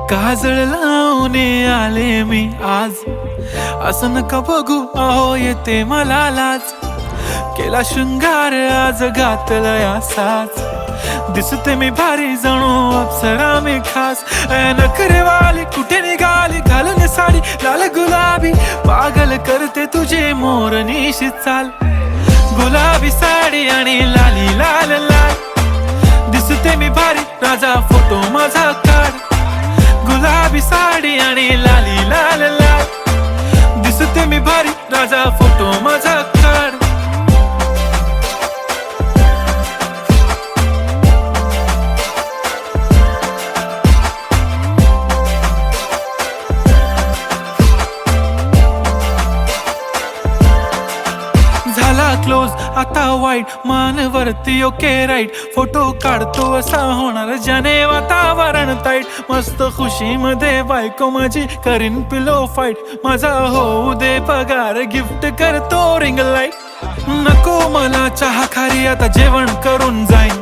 काजळ लावून आले मी आज, असं नका बघू अहो येते मला लाज. केला शृंगार आज घातला असाच, दिसते मी भारी जणू अप्सरा मी खास. नखरेवाली कुठे निघाली घालून साडी लाल गुलाबी, पागल करते तुझे मोरनीशी चाल. गुलाबी साडी आणि लाली लाल लाल, दिसते मी भारी राजा फोटो माझा काढ. गुलाबी साडी आणि लाली लाल लाल, दिसते मी भारी राजा फोटो माझा काढ. झाला क्लोज आता वाईट, मानवरती ओके राईट. फोटो काढतो असा होणार ज्याने वातावरण ताईट. मस्त खुशी मध्ये बायको माझी करीन पिलो फाईट. माझा होऊ दे पगार गिफ्ट करतो रिंग लाईट. नको मला चहा खारी आता जेवण करून जाईन.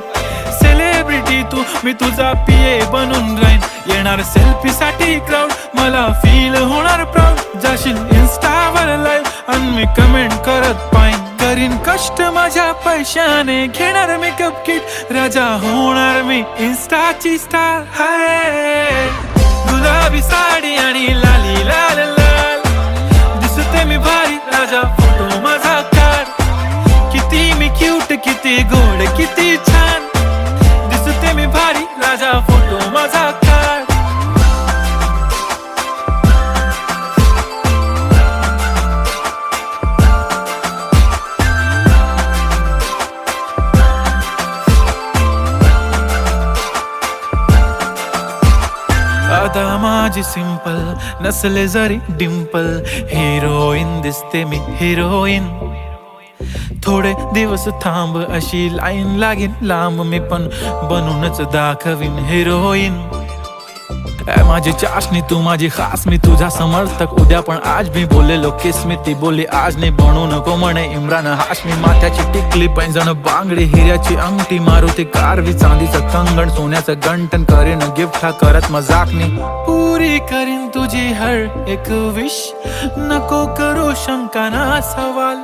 सेलिब्रिटी तू मी तुझा पिये बनून राहीन. येणार सेल्फी साठी क्राऊड मला फील होणार प्राऊड. जाशील इन्स्टावर लाईव्ह आणि मी कमेंट करत पाईन. करीन कष्ट माझ्या पैशाने घेणार मेकअप किट. राजा होणार मी इन्स्टाची स्टार. हाय गुलाबी साडी आणि लाली लाल लाल, दिसते मी भारी राजा फोटो माझा काढ. किती मी क्यूट किती गोड किती छान, दिसते मी भारी राजा फोटो माझा काढ. आता माझी सिंपल नसले जरी डिंपल, हिरोईन दिसते मी हिरोईन. थोडे दिवस थांब अशी लाईन लागेल लांब, मी पण बनूनच दाखवीन हिरोईन. माझी चाशनी तू माझी खास, मी तुझा समर्थक उद्या पण आज. मी बोलेलो किस मी ती बोली आज नाही. बनू नको म्हणे इम्रान हाशमी. माथ्याची टिकली पैंजण बांगडी, हिऱ्याची अंगठी, मारुती कारवी, चांदीचं कंगण, सोन्याचं गंटन. करीन गिफ्ट हा करत मजाकनी. पुरी करीन तुझी हर एक विश, नको करू शंका ना सवाल.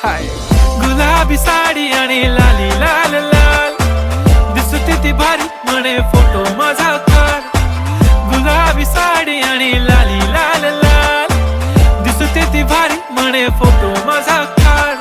हाय गुलाबी साडी आणि लाली लाल लाल, दिसते ती भारी म्हणे फोटो माझा काढ. गुलाबी साडी आणि लाली लाल लाल, दिसते ती भारी म्हणे फोटो माझा काढ.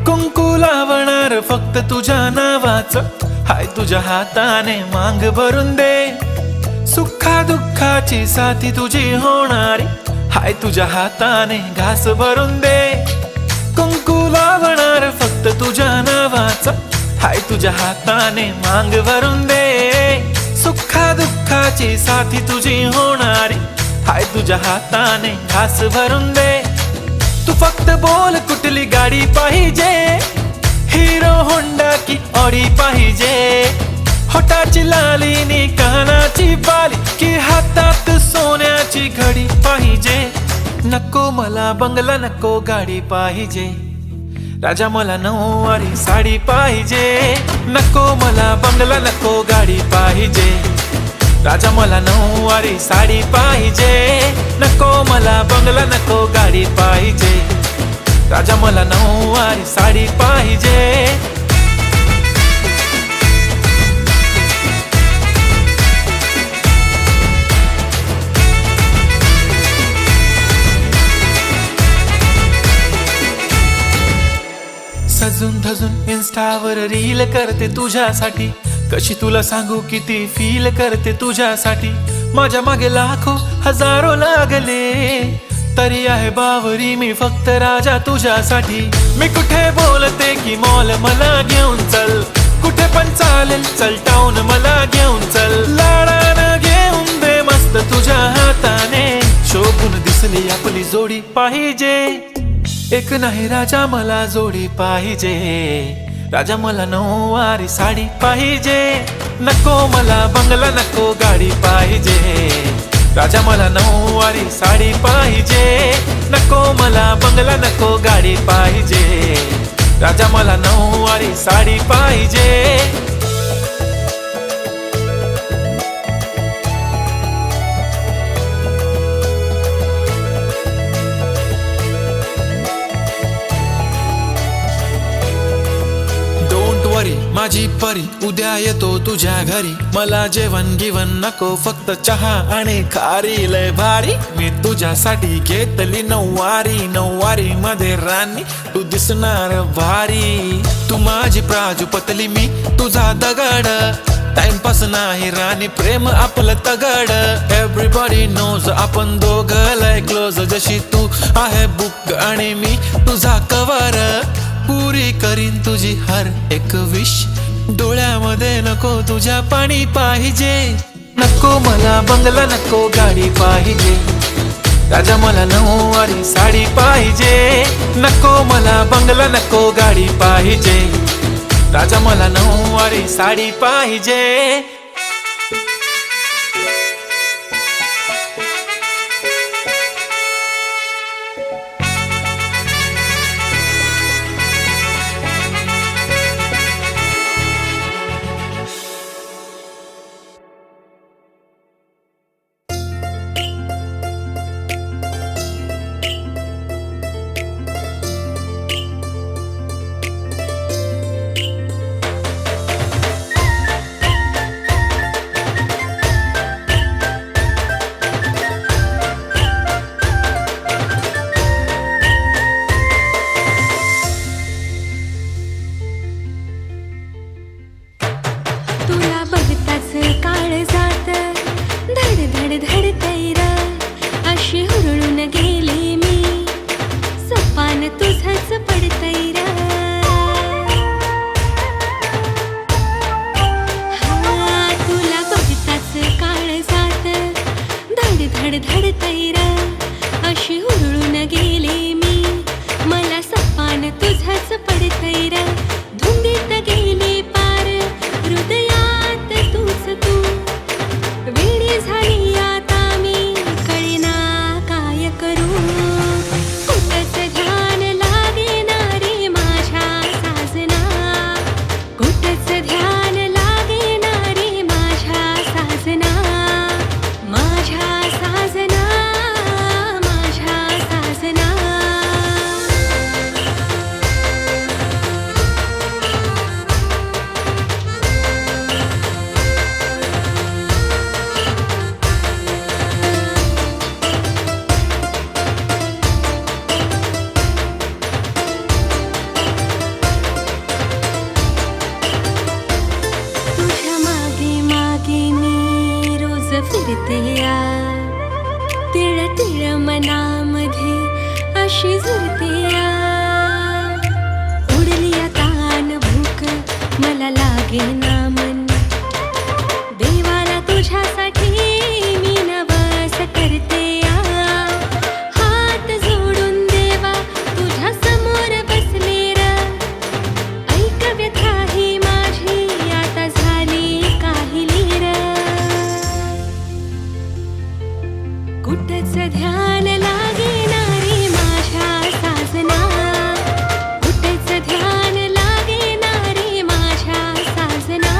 कुंकू लावणार फक्त तुझ्या नावाचं, हाय तुझ्या हाताने मांग भरून दे. सुखा दुःखाची साथी तुझी होणारी, हाय तुझ्या हाताने घास भरून दे. कुंकू लावणार फक्त तुझ्या नावाचं, हाय तुझ्या हाताने मांग भरून दे. सुखा दुःखाची साथी तुझी होणारी, हाय तुझ्या हाताने घास भरून दे. तू फक्त बोल कुठली गाडी पाहिजे, हिरो होंडा की ऑडी पाहिजे. होटाची लाली नी कानाची बाली, की हातात सोन्याची घडी पाहिजे. नको मला बंगला नको गाडी पाहिजे, राजा मला नऊवारी साडी पाहिजे. नको मला बंगला नको गाडी पाहिजे, राजा मला नऊवारी साडी पाहिजे. नको मला बंगला नको गाडी पाहिजे, राजा मला नऊवारी साडी पाहिजे. सजून धजून इंस्टावर रील करते तुझ्यासाठी, कशी तुला सांगू किती फील करते तुझ्यासाठी. माझ्या मागे लाखो हजारो लागले, तरी आहे बावरी मी फक्त राजा तुझ्यासाठी. मी कुठे बोलते की मॉल मला घेऊन चल, कुठे पण चालेल चल टाऊन मला घेऊन चल. लाडानं घेऊन दे मस्त तुझ्या हाताने, शोभून दिसली आपली जोडी पाहिजे. एक नाही राजा मला जोडी पाहिजे, राजा मला नऊवारी साडी पाहिजे. नको मला बंगला नको गाडी पाहिजे, राजा मला नऊवारी साडी पाहिजे. नको मला बंगला नको गाडी पाहिजे, राजा मला नऊवारी साडी पाहिजे. माझी परी उद्या येतो तुझ्या घरी, मला जेवण गिवण नको फक्त चहा आणि खारी. लय भारी मी तुझ्यासाठी घेतली नऊवारी, नऊवारी मध्ये राणी तू दिसणार भारी. तू माझी प्राजूपतली मी तुझा दगड, टाइमपास नाही राणी प्रेम आपलं तगड. एव्हरीबॉडी नोज आपण दोघं लय क्लोज, जशी तू आहे बुक आणि मी तुझा कवर. पुरी करीन तुझी हर एक विश, डोळ्यामध्ये नको तुझ्या पाणी पाहिजे. नको मला बंगला नको गाडी पाहिजे, राजा मला नऊवारी साडी पाहिजे. नको मला बंगला नको गाडी पाहिजे, राजा मला नऊवारी साडी पाहिजे. तुला बघताच काळ जात धड धड धड तैर, अशी हुरळून गेले मी सपान तुझंच पडतैर. तुला बघताच काळ जात धड धड धड तैर, अशी हुरळून गेले मी मला सपान तुझंच पडतैर. धुंदीत गेले पार हृदयात तूच तू, वेडी झाली आता मी कळेना काय करू. कुठंच ध्यान लागेना रे माझ्या साजना, कुठंच ध्यान लागेना रे माझ्या साजना. माझ्या साजना, माझ्या साजना. फिरते या तिळ तिळ मनामध्ये अशी झुरते या. उडली या तान भूक मला लागेना मन, देवाला तुझ्यासाठी मी नवस करते या. हात जोडून देवा तुझ्या समोर बसले र, ऐक व्यथा ही माझी आता झाली काहिली र. कुठंच ध्यान लागेना रे माझ्या साजना, कुठंच ध्यान लागेना रे माझ्या साजना.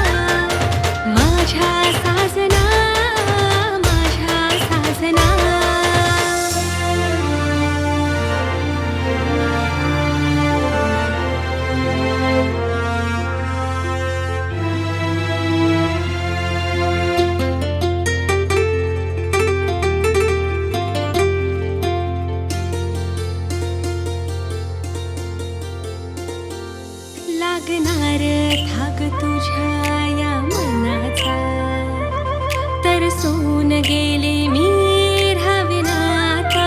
लागणार थाग तुझ्या या मनाचा, तरसून गेले मी राहाविनाता.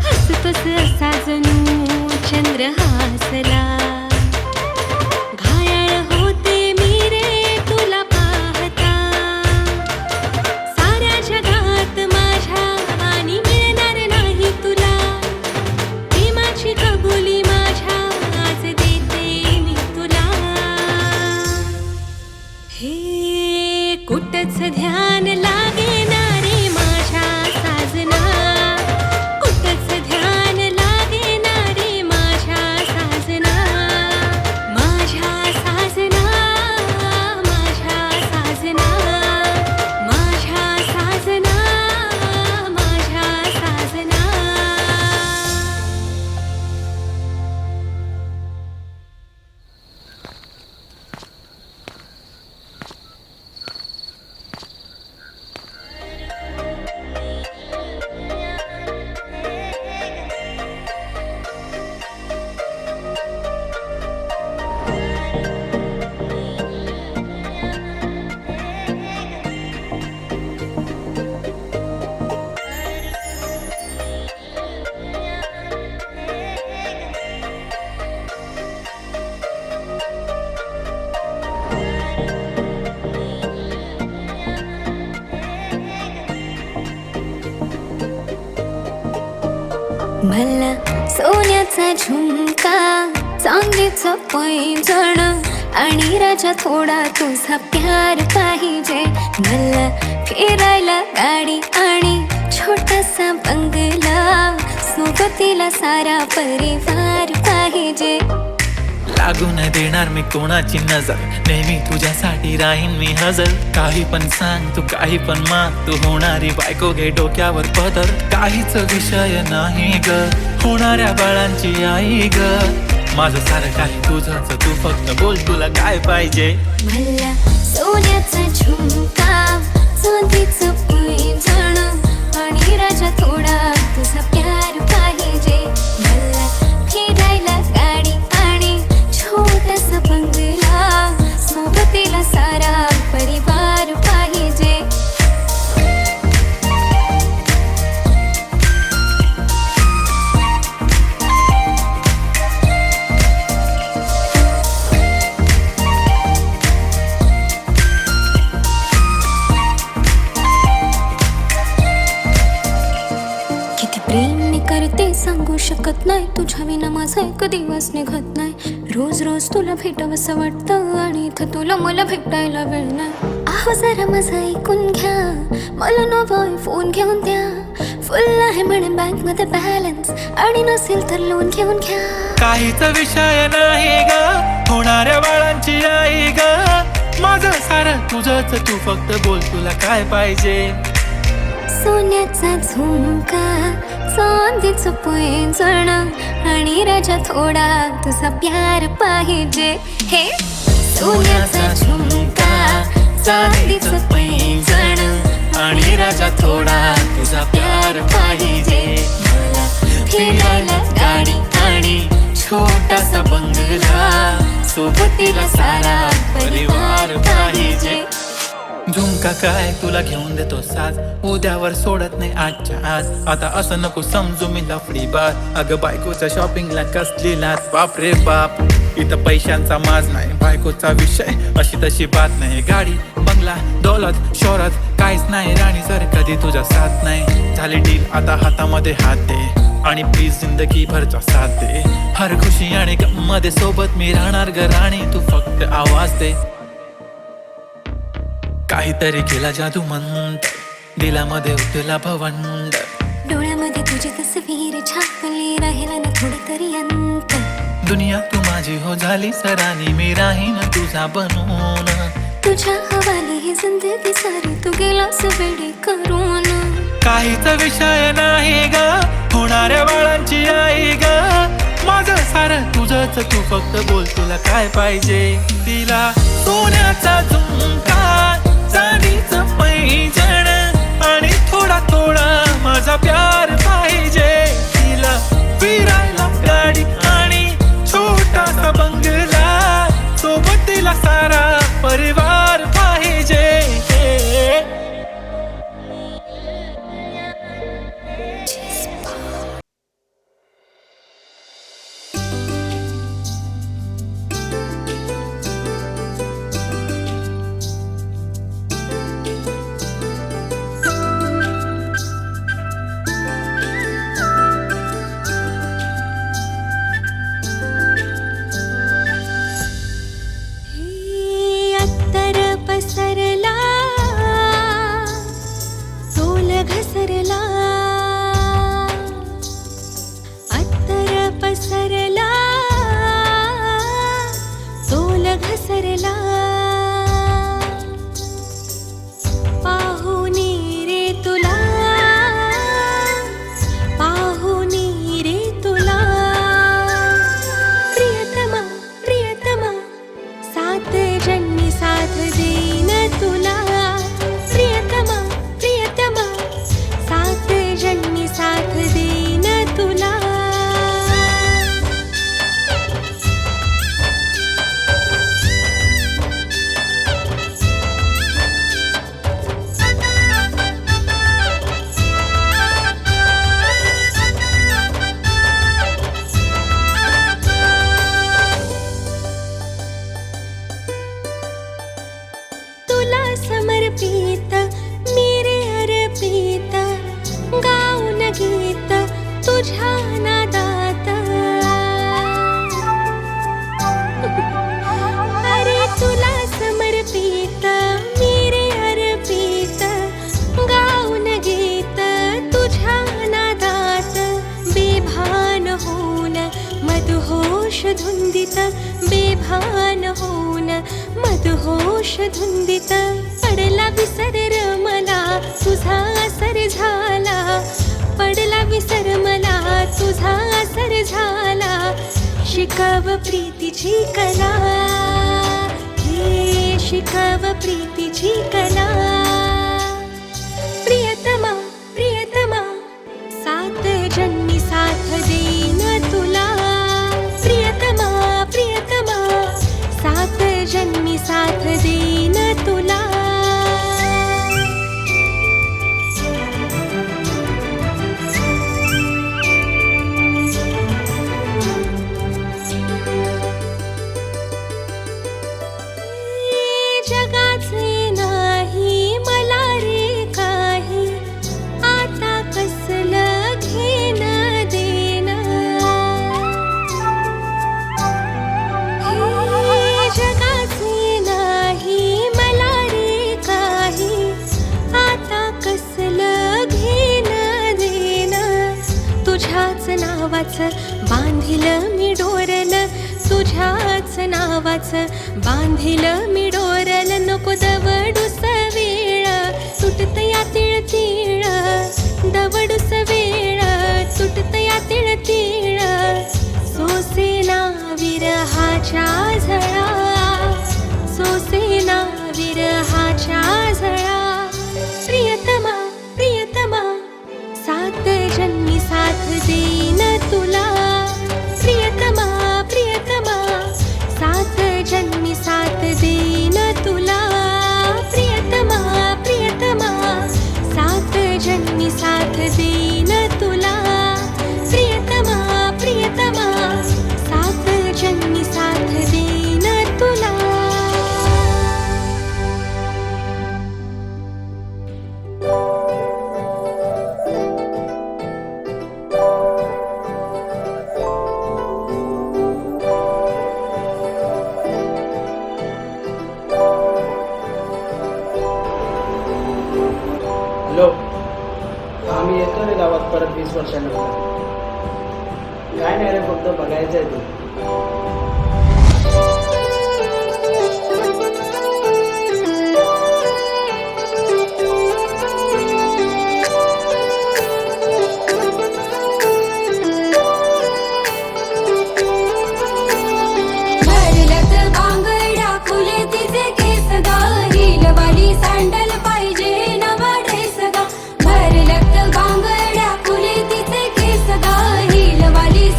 हसतोस असा जणू चंद्र हासला, घायाळ होते मी रे तुला पाहता. साऱ्या जगात माझ्या आणि मिळणार नाही तुला, प्रेमाची कबुली माझ्या आज देते मी तुला. हे कुठंच ध्यान लागेना रे माझ्या साजना, कुठंच ध्यान लागेना रे माझ्या साजना. माझ्या साजना, माझ्या साजना, माझ्या साजना, माझ्या साजना. मला सोन्याचा झुमका, चांदीचं पैंजण आणि राजा थोडा तुझा प्यार पाहिजे. मला फिरायला गाडी आणि छोटासा बंगला, सोबतीला सारा परिवार पाहिजे. लागू न देणार मी कोणाची नजर, नेहमी तुझ्यासाठी राहीन मी हजर. काही पण सांग तू, काही पण माग, तू होणारी बायको घे डोक्यावर पदर. काहीच विषय नाही ग, होणाऱ्या बाळांची आई ग. माझं सारं काही तुझंच, तू फक्त बोल तुला काय पाहिजे. मला सोन्याचा झुमका, चांदीचं पैंजण आणि राजा थोडा तुझा प्यार पाहिजे. मला फिरायला गाडी आणि छोटासा बंगला, सोबतीला सारा परिवार पाहिजे. किती प्रेम करते सांगू शकत नाही, तुझ्या विना माझा एक दिवस निघत नाही. रोज रोज तुला भेटावंसं वाटतं आणि इथं तुला मला भेटायला वेळ नाही. आहो जरा माझं ऐकून घ्या, मला नवा फोन घेऊन द्या. फुल आहे म्हणे बँक मध्ये बॅलन्स, आणि नसेल तर लोन घेऊन घ्या. काहीच विषय नाही ग, होणाऱ्या बाळांची आई ग. माझं सारं तुझंच, तू फक्त बोल तुला काय पाहिजे. सोन्याचा झुमका, चांदीचं पैंजण आणि राजा थोडा तुझा प्यार पाहिजे. हे सोन्याचा झुमका, चांदीचं पैंजण आणि राजा थोडा तुझा प्यार पाहिजे. मला फिरायला गाडी आणि छोटासा बंगला, सोबतीला सारा परिवार पाहिजे. झुमका काय तुला घेऊन देतो साज, उद्यावर सोडत नाही आजच्या आज. आता असं नको समजू मी लफडी बात, अगं बायकोच्या शॉपिंगला कसली लाच. बाप रे बाप, इथं पैशांचा माज नाही, बायकोचा विषय अशी तशी बात नाही. गाडी बंगला दौलत शोहरत काहीच नाही, राणी सर कधी तुझा साथ नाही. झाली डील आता हातामध्ये हात दे, आणि प्लीज जिंदगी भरचा साथ दे. हर खुशी आणि गम मध्ये सोबत मी राहणार ग राणी, तू फक्त आवाज दे. काहीतरी केला जादू मंत्र, दिलामध्ये उठला भवंड. डोळ्यामध्ये तुझी तस्वीर छापली, राहिला ना थोडं तरी अंत. दुनिया तू माझी हो झाली सरानी, मी राहीन तुझा बनून. तुझ्या हवाली ही जिंदगी सारी, तू गेलास वेडी करून. काहीच विषय नाही ग, होणाऱ्या बाळांची आई ग. माझं सारं तुझंच, तू फक्त बोल तुला काय पाहिजे. तिला सोन्याचा झुमका, चांदीचं पैंजण आणि थोडा थोडा माझा प्यार पाहिजे. तिला फिरायला गाडी आणि छोटासा बंगला, तिला सारा परिवार पाहिजे. अत्तर पसरला तोल घसरला, अत्तर पसरला तोल घसरला. पाहुनी रे तुला, पाहुनी रे तुला, प्रियतमा प्रियतमा सात जन्मी साथ देईन तुला. प्रियतमा प्रियतमा सात जन्मी साथ देईन तुला. तुला समर्पित मी रे अर्पित, गाऊन गीत तुझ्या नादात. अरे तुला समर्पित मी रे अर्पित, गाऊन गीत तुझ्या नादात. बेभान होऊन मदहोश धुंदित, बेभान होऊन मदहोश धुंदित. पडला विसर र मला तुझा असर झाला, पडला विसर मला तुझा असर झाला. शिकव प्रीतीची कला, हे शिकव प्रीतीची कला. प्रियतमा प्रियतमा सात जन्मी साथ देईन तुला. प्रियतमा प्रियतमा सात जन्मी साथ देईन तुला. जगाचे नाही मला रे काही, आता कसलं घेण देण. हे जगाचे नाही मला रे काही, आता कसलं घेण देण. तुझ्याच नावाचं बांधिलं मी डोरल, तुझ्याच नावाचं बांधिलं मी डोरल. नको दवडूस वेळ तुटत या तिळ तिळ, दवडूस वेळ तुटत या तिळ तिळ. सोसेना विरहाच्या झळा, सोसेना विरहाच्या झळा. प्रियतमा प्रियतमा सात जन्मी साथ देईन तुला. प्रियतमा प्रियतमा सात जन्मी साथ देईन तुला. प्रियतमा प्रियतमा सात जन्मी साथ देईन तुला. प्रियतमा प्रियतमा सात जन्मी साथ देईन तुला. हॅलो, आम्ही येतो रे गावात परत 20 वर्षानंतर. काय नाही रे, फक्त बघायचं आहे तू.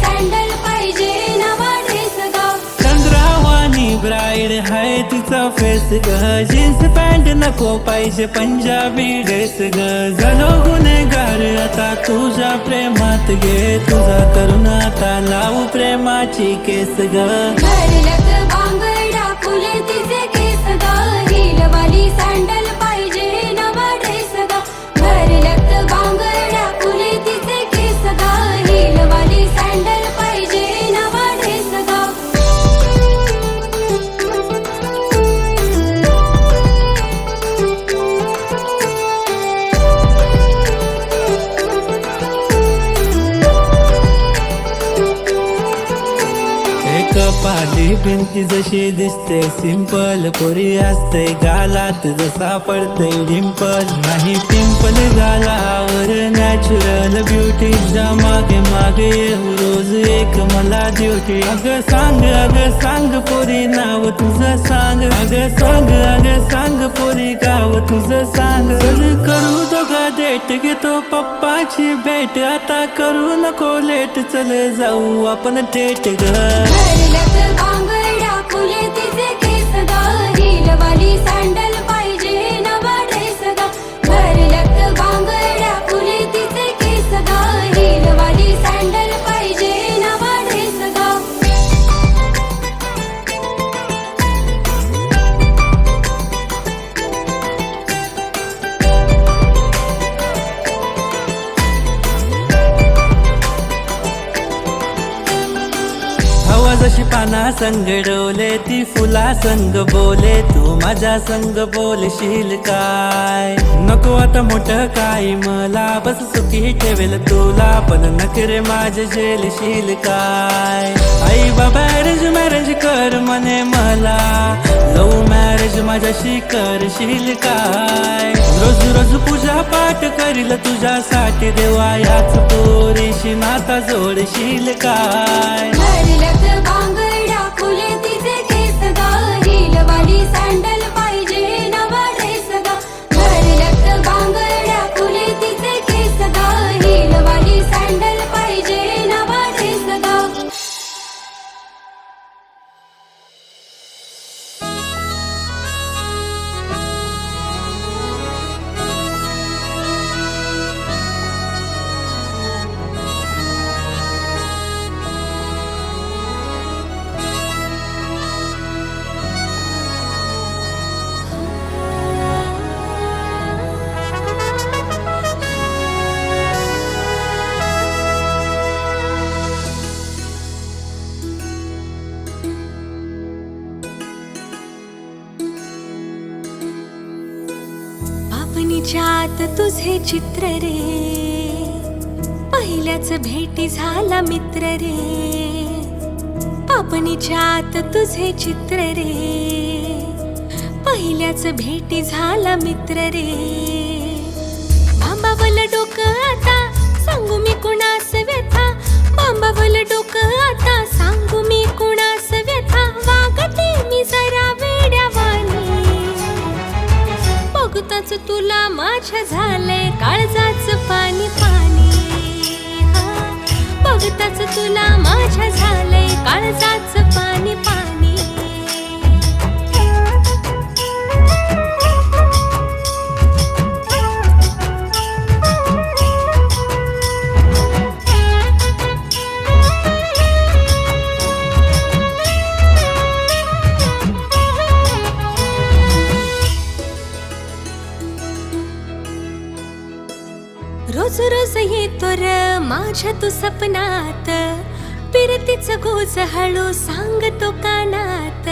सँडल पाहिजे नवा ड्रेस स्टाईल हाय तिचा फेस ग जीन्स पॅन्ट नको पाहिजे पंजाबी ड्रेस ग झालो गुन्हेगार आता तुझ्या प्रेमात घे तुझा करून आता लावू प्रेमाची केस ग भरलत बांगडा फुले तिचे केस ग हिलवाली सँडल पाहिजे नवा ड्रेस ग भरलत बांगडा फुले तिचे केस ग हिलवाली सँडल पाहिजे नवा ड्रेस ग कपाली भिंती जशी दिसते सिंपल पोरी असते गालात जसा पडते डिंपल नाही पिंपल गालावर नॅचरल ब्युटी मागे मागे येऊ रोज एक मला ड्युटी अगं सांग पोरी नाव तुझं सांग अगं सांग पोरी गाव तुझं सांग चल करू दोघा डेट घेतो पप्पाची भेट आता करू नको लेट चल जाऊ आपण थेट ग भरलत बांगडा फुले तिचे केस ग हिलवाली सँडल पाहिजे नवा ड्रेस ग भरलत बांगडा फुले तिचे केस ग हिलवाली सँडल पाहिजे नवा ड्रेस ग हवा जशी पाना संग डोले ती फुला संग बोले तू माझ्या संग बोलशील काय नको आता मोठं काय मला बस सुखी ठेवेल तुला पण नखरे माझे झेलशील काय आई बाबा मॅरेज कर म्हणे मला लव्ह मॅरेज माझ्याशी करशील काय रोज पूजा पाठ करील तुझ्यासाठी देवा याच पोरीशी नाता जोडशील काय भरलत बांगडा फुले तिचे केस ग हिलवाली सँडल पाहिजे नवा ड्रेस ग भरलत बांगडा फुले तिचे केस ग हिलवाली सँडल पाहिजे नवा ड्रेस ग पापणीच्यात तुझे चित्र रे पहिल्याच भेटी झाला मित्र रे पापणीच्यात तुझे चित्र रे पहिल्याच भेटी झाला मित्र रे बांबावलं डोकं आता सांगू मी कुणास व्यथा बांबावलं डोकं आता सांगू मी कुणास व्यथा वागते मी जरा वेड्यावानी बघताच तुला माझ्या झालंय काळजाचं पाणी पाणी हा बघताच तुला माझ्या झालंय काळजाचं पाणी पाणी रोज रोज येतो र माझ्या तू सपनात पिरतीचं गोज हळू सांगतो कानात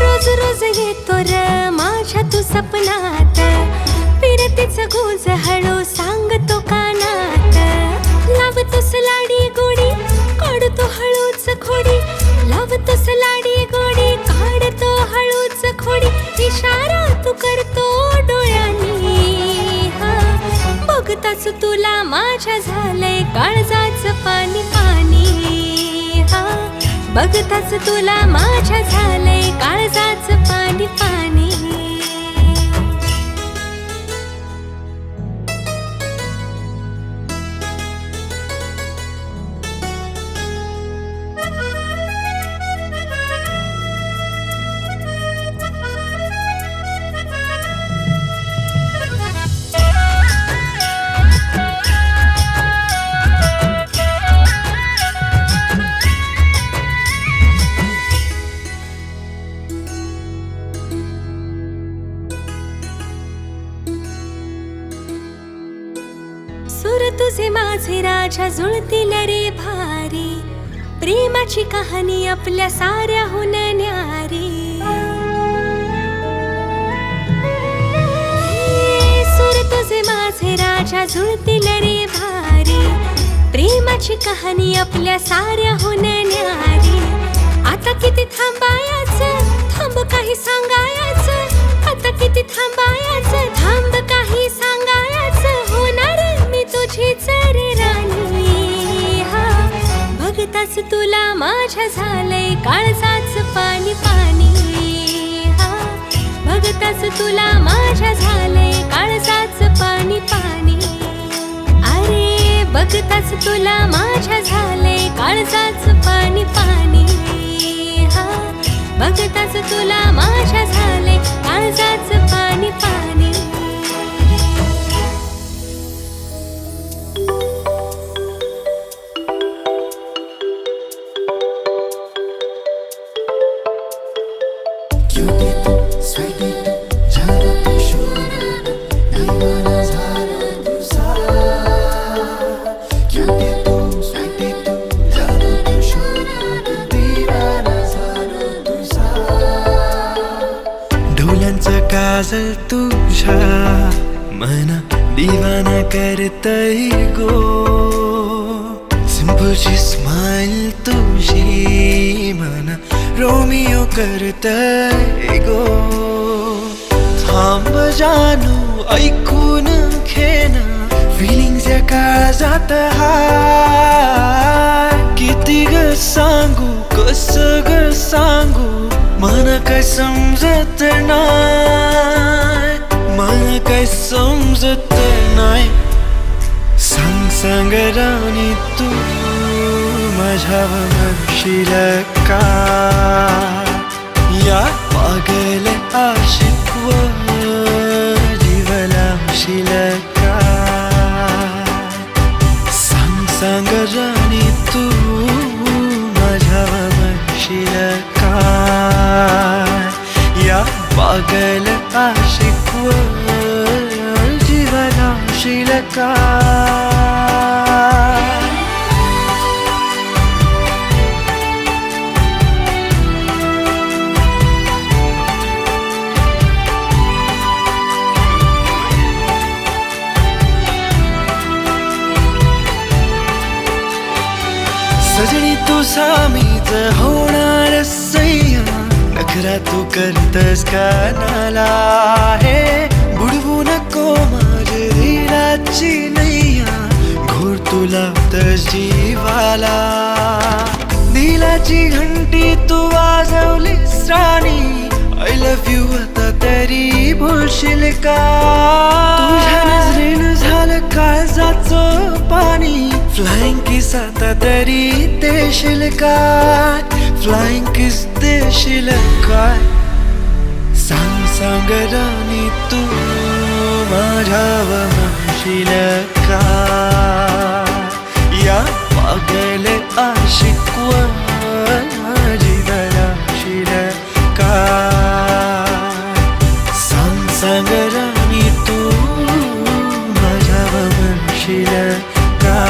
रोज रोज येतो र माझ्या तू सपनात पिरतीचं गोज हळू सांगतो कानात लावतोस लाडी गोडी काढतो हळूच खोडी लावतोस लाडी गोडी काढतो हळूच खोडी इशारा तू करतो डोळ्यांनी हा बघताच तुला माझ्या झालंय काळजाचं पाणी पाणी हा बघताच तुला माझ्या झालंय काळजाचं पाणी पाणी माझ्या जुळतील रे भारी, प्रेमाची कहाणी आपल्या साऱ्याहून न्यारी. सूर तुझे माझे राजा जुळतील रे भारी, प्रेमाची कहाणी आपल्या साऱ्याहून न्यारी. आता किती थांबायचं, थांब काही सांगायचं. आता किती थांबायचं, थांब काही सांगायचं. होणार मी तुझीच रे राणी. हा बघताच तुला माझ्या झालंय काळजाच पाणी पाणी. हा बघताच तुला माझ्या झालंय काळजाच पाणी पाणी. अरे बघताच तुला माझ्या झालंय काळजाच पाणी पाणी. हा बघताच तुला माझ्या झालंय काळजाच पाणी पाणी. डोल्यांचं काजल तुझ्या मना दिवाना करतय गो. सिंपलची स्माइल तुझी मना रोमिओ करतय गो. थांब जानू ऐकून घेना फिलिंग्स या काळजात हाय. किती ग सांगू कस ग सांगू मन काय समजत नाय, मन काय समजत नाय. सांग सांग राणी तू माझ्यावर म्हणशील का या पागल आशिकवर जीव लावशील का. सांग सांग राणी तू माझ्यावर म्हणशील का या पागल आशिकवर जीव लावशील का. सजनी तू सामीच होणार सैया, नखरा तू करतस कानाला. हे बुडवू नको माझे दिलाची नैया, घोर तू लावतस जीवाला. दिलाची घंटी तू वाजवलीस राणी, आय लव्ह यू आता तरी बोलशील का. तुझ्या नजरेनं झालं काळजाचं पाणी, फ्लाइंग किस आता तरी देशील काय. फ्लाइंग किस देशील काय. सांग सांग राणी तू माझ्यावर म्हणशील का या पागल आशिकवर जीव लावशील का. सांग सांग राणी तू माझ्यावर म्हणशील का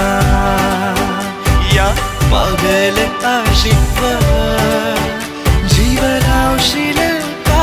या पागल आशिकवर जीव लावशील का.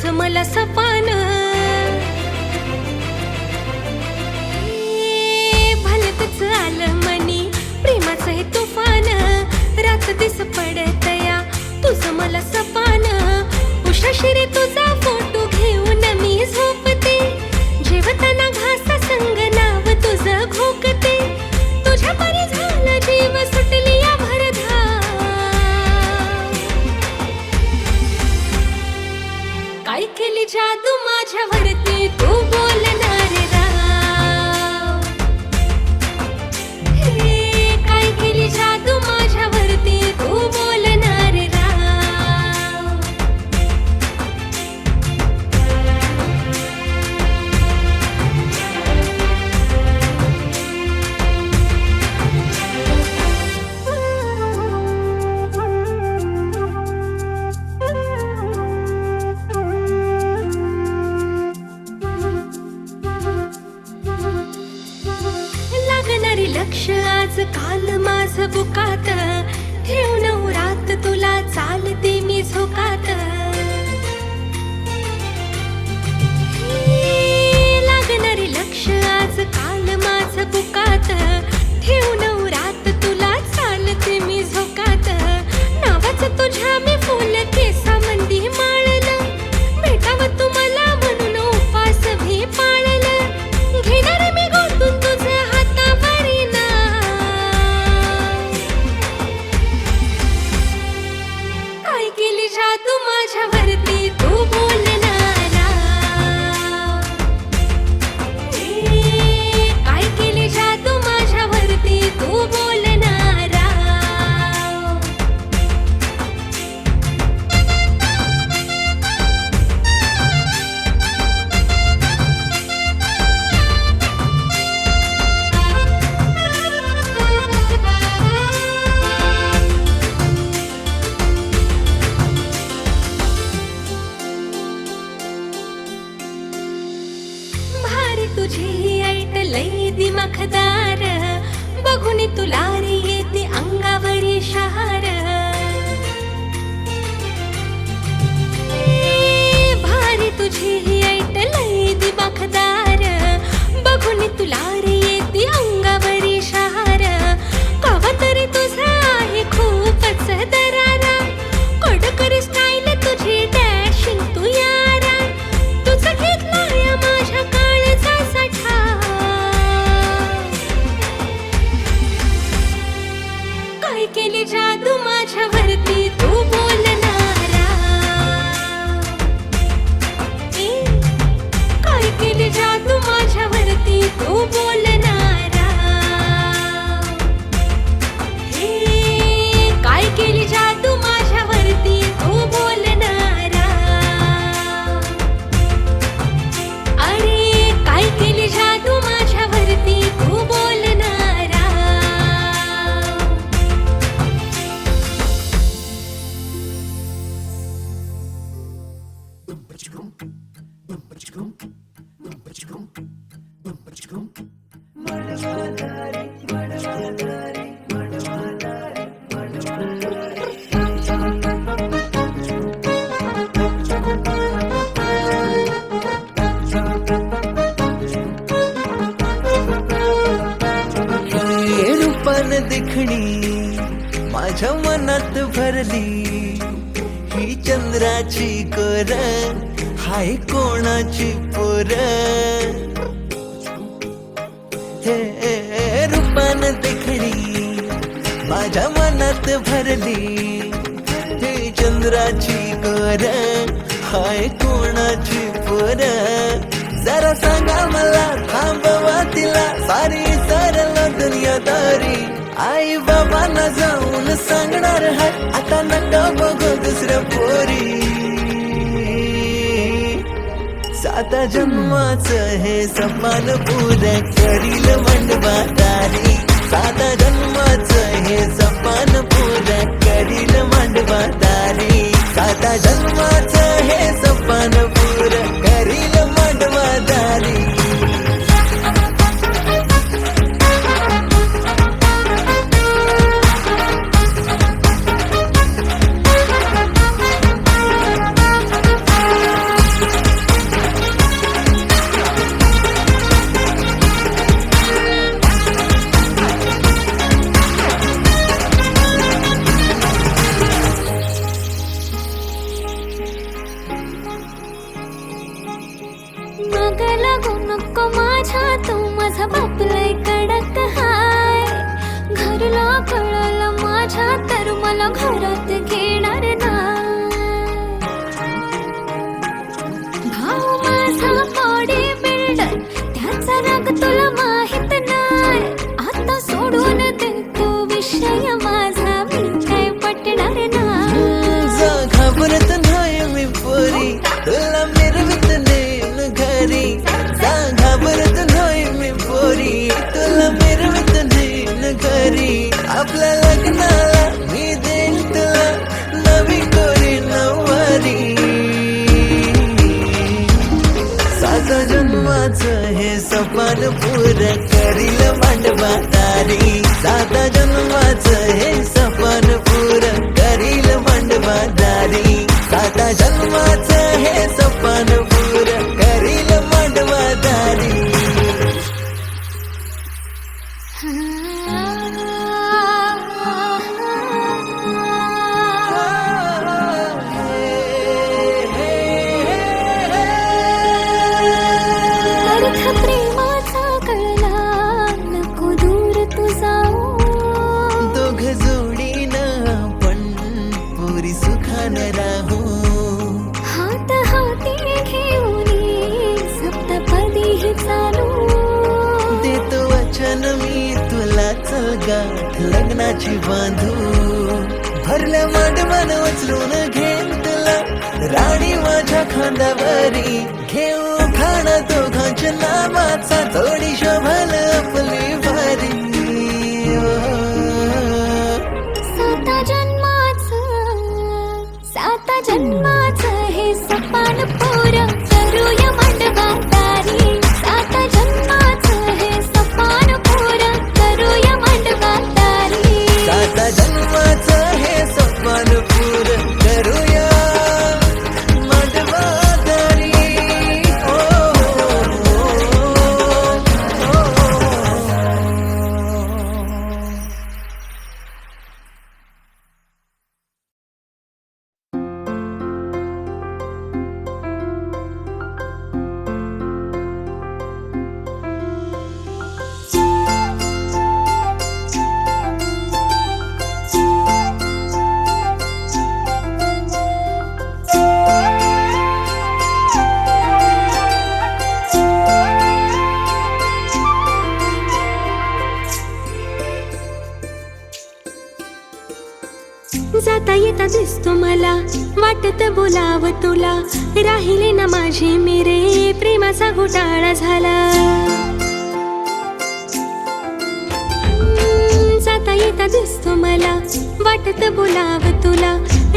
तुझं मला सपान भलतच आलं मनी प्रेमाचं हे तुफान रात दिस पडतया तुझं मला सपान उशाशिरे तुझा फोटो घेऊन मी झोपते जेवताना घासा संग नाव तुझं घोकते तुझ्या परी झालं जीव सुटली या भरधा काय केली जादू माझ्यावरती तू बोलणार राव हे काय केली जादू माझ्यावरती तू बोलणार राव लागणारी लक्ष आज काल माझ बुकात ठेवून रात तुला चालते मी झोकात लागणारी लक्ष आज काल माझ बुकात ठेवून रात तुला चालते मी झोकात नावाचं तुझ्या मी फुल केसामंदी माळलं भेटावं तुम्हाला म्हणून उपास भी पाळलं घेणार मी गोतून तुझ्या हातावरी ना काय केली जादू माझ्यावरती तू बोलणारा काय केली जादू माझ्यावरती तू बोलणारा भारी तुझी ऐट लई दिमाखदार बघून तुला रे येते अंगावरी शहार भारी तुझी ऐट लई दिमाखदार बघून तुला रे येते अंगावरी शहार कवा तरी तुझा आहे खूपच दरारा कडकर स्टाईल तुझी डॅशिंग तू यारा तुझं घेतलाय माझ्या काळचा साठा काय केली जादू माझ्यावरती तू बोलणारा काय केली जादू माझ्यावरती तू बोलणारा काय केली जादू माझ्यावरती तू बोलणारा अरे काय केली जादू माझ्यावरती तू बोलणारा हे रूपान देखणी माझ्या मनात भरली ही चंद्राची कोर हाय कोणाची पोर हे रूपान देखणी माझ्या मनात भरली ही चंद्राची कोर हाय कोणाची पोर जरा सांगा मला थांबवा तिला सारी सरल दुनियादारी आई बाबांना जाऊन सांगणार हाय आता नका बघू दुसऱ्या पोरी साता जन्माचं हे समान पूर्ण करील मांडवादारी साता जन्माचं हे समान पूर्ण करील मांडवादारी साता जन्माचं हे समान पूर्ण करील मांडवादारी नको माझ्या तू माझा बाप लय कडक हाय घरला कळलं माझ्या तर मला घरात घेणार नाही भाऊ माझा बॉडी बिल्डर त्याचा राग तुला माहित नाही आता सोडून दे तो विषय माझा मी काय पटणार नाही जा घाबरत नाही मी पोरी तुला मिरवत नेईन घरी जा घाबरत नाही मी पोरी तुला मिरवत नेईन घरी आपल्या लग्नाला मी देईन तुला नवी कोरी नववारी साता जन्माचं हे सपान पुरं करील मांडवा दारी साता जन्माचं हे सपान पुरं करील मांडवा दारी साता जन्माचं हे सपान पुरं करील मांडवा दारी अर्थ प्रेमाचा कळला नको दूर तू जाऊ दोघ जोडीनं आपण पुरी सुखानं राहू हात हाती घेऊन सप्तपदीही चालू देतो वचन मी तुला चल गाठ लग्नाची बांधू भरल्या मांडवान उचलून घेईन तुला राणी माझ्या खांद्यावरी घेऊ खाणं दोघांच्या नावाचा थोडी शोभल आपली भारी साता जन्माचं हे सपान पुरं करूया मांडवा दारी साता जन्माचं हे सपान पुरं करूया मांडवा दारी साता जन्माचं हे सपान पुरं करूया मांडवा दारी जाता येता दिसतो मला वाटत बोलाव तुला राहिले ना माझे मेरे प्रेमाचा घोटाळा झाला जाता येता दिसतो मला वाटत बोलाव तुला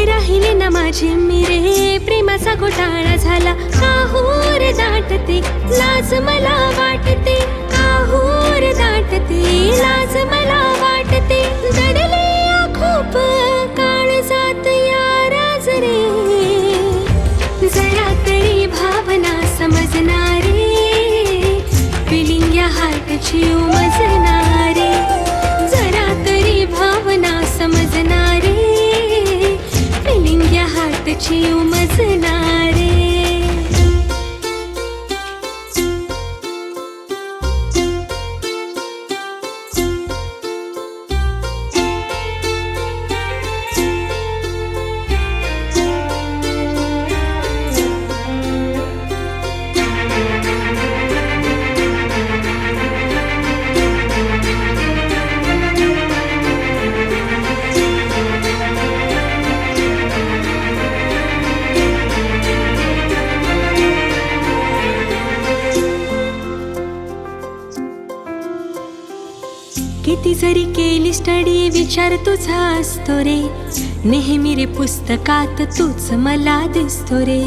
राहिले ना माझे मेरे प्रेमाचा घोटाळा झाला काहूर दाटते लाज मला वाटते काहूर दाटते लाज मला वाटते जडले खूप काळजात या राज रे जरा तरी भावना समजणारे फिलिंग या हार्टची उमजणारे जरा तरी भावना समजणारे फिलिंग या हार्टची उमजणारे किती जरी केली स्टडी विचार तुझा असतो रे नेहमी रे पुस्तकात तूच मला दिसतो रे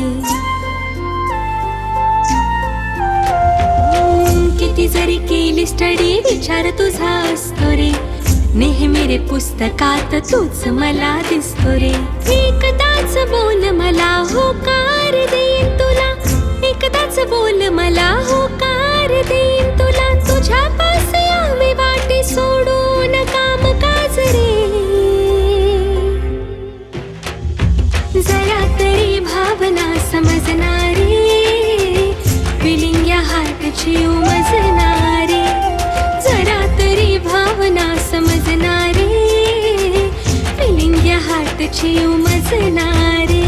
किती जरी केली स्टडी विचार तुझा असतो रे नेहमी रे पुस्तकात तूच मला दिसतो रे एकदाच बोल मला होकार देईन तुला एकदाच बोल मला होकार देईन तुला तुझ्या पास यावे वाटे सोडून काम काज रे जरा तरी भावना समजणारी फिलिंग या हार्टची मजनारे.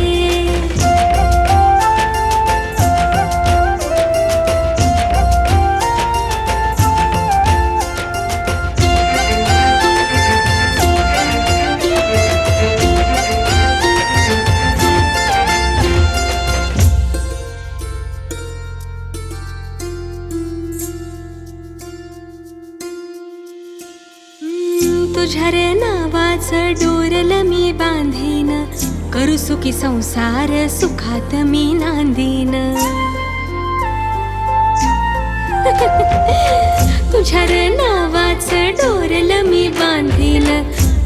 तुझ्या रे नावाचं डोरल मी बांधीन, करू सुखी संसार सुखात मी नांदीन. तुझ्या रे नावाचं डोरल मी बांधीन,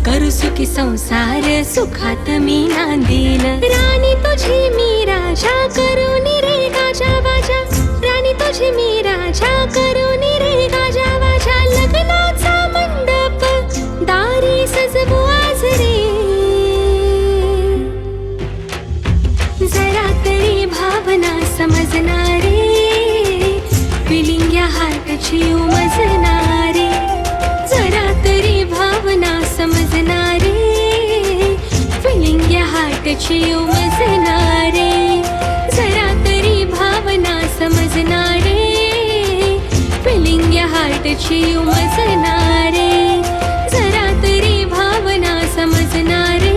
करू सुखी संसार सुखात मी नांदीन. राणी तुझी मी राजा करून रे गाजा वाजा, राणी तुझी मी राजा करून रे गाजा वाजा. लग्नाचा मंडप दारी सजवू आज रे, जरा तरी भावना समजणारे, फिलिंग या हार्टची उमजणारे. जरा तरी भावना समजणारे, फिलिंग या हार्टची उमजणारे. जरा तरी भावना समजणारे, फिलिंग या हार्टची उमजणारे. जरा तरी भावना समजणारे,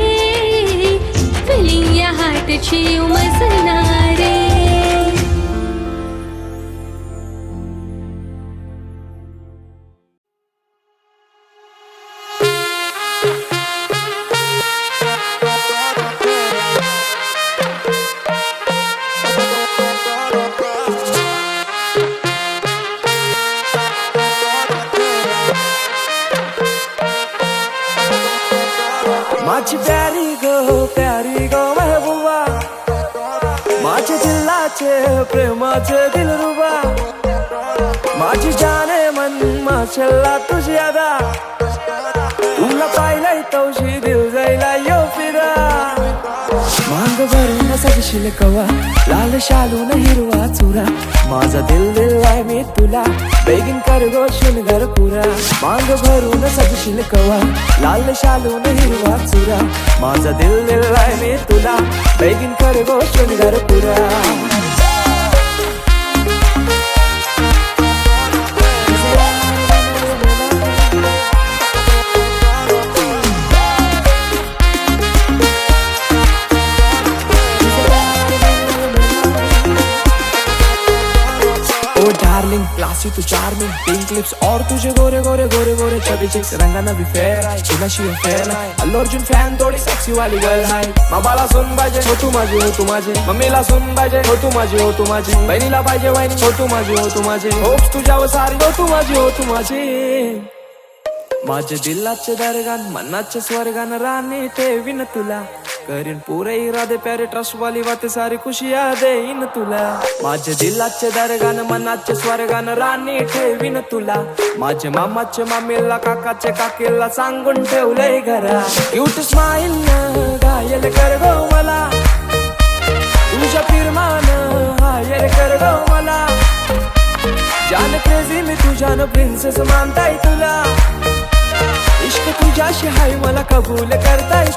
फिलिंग या हार्टची उमजणारे. माझी प्यारी गो महबूबा, माझे दिलाचे प्रेमाचे दिलरुबा. माझी जाने मन माशल्ला तुझी अदा, तुला पाहिलंय तवशी दिल जायला यो फिरा. मांग भरून सजशील कवा, लाल शालून हिरवा चुरा. माझा दिल दिलाय मी तुला, बेगीन कर गो शृंगार पुरा. मांग भरून सजशील कवा, लाल शालून हिरवा चुरा. माझा दिल दिलाय मी तुला, बेगीन कर गो शृंगार पुरा. डार्लिंग क्लासी तू चार्मिंग, पिंक लिप्स और तुझे गोरे गोरे गोरे गोरे चबी चिक्स. रंगाना भी फेर आहे, तुझ्याशी फेर नाही. अल्लू अर्जुन फॅन थोडी सेक्सी वाली गर्ल आहे. बाबाला सुन पाहिजे हो तू माझी, हो तू माझी. मम्मीला सुन पाहिजे हो तू माझी, हो तू माझी. बहिणीला पाहिजे वाहिनी हो तू माझी, हो तू माझी. होप्स तुझ्यावर सारी हो तू माझी, हो तू माझी. माझे दिलाचे दरगान मनाचे स्वर्गान, राणी ठेवीन तुला. करीन पुरे इरादे प्यारे ट्रस्ट वाली बातें सारी खुशियां देईन तुला. माझे दिलाचे दरगान मनाचे स्वर्गान, राणी ठेवीन तुला. माझे मामाचे मामीला काकाचे काकीला सांगून ठेवलंय घरा. क्यूट स्माइल न घायल कर गो मला, तुझ्या फिरमान हायर कर गो मला. जान क्रेझी मी तुझ्यानं प्रिन्सेस मानताय तुला. इश्क तुझ्याशी हाय मला कबूल करताय.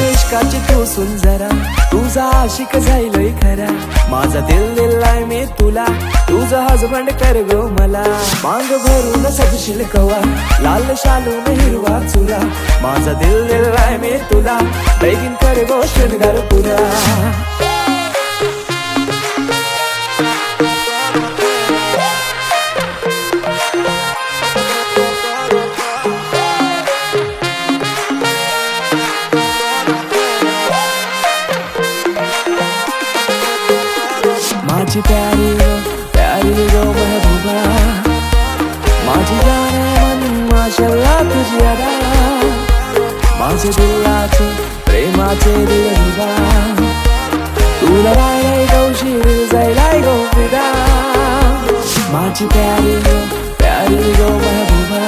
इश्काची तू सुन जरा, तुझा आशिक जाईलय खरा. माझा दिल दिलाय मी तुला, तुझा हजबंड कर गो मला. मांग भरून सजशील कवा, लाल शालून हिरवा चुरा. माझा दिल दिलाय मी तुला, बेगीन कर गो शृंगार पुरा. माझी प्यारी गो महबूबा, माझी जाने मन माशल्ला तुझी अदा. माझे दिलाचे प्रेमाचे दिलरुबा, तुला राहिलाय गौशी दिल जायलाय गो फिदा. माझी प्यारी गो महबूबा,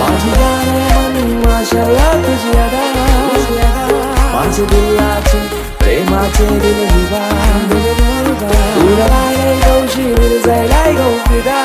माझी जाने मन माशल्ला तुझी अदा. माझे दिलाचे प्रेमाचे दिलरुबा, तुला राहिलाय गौशी दिल जायलाय गो फिदा.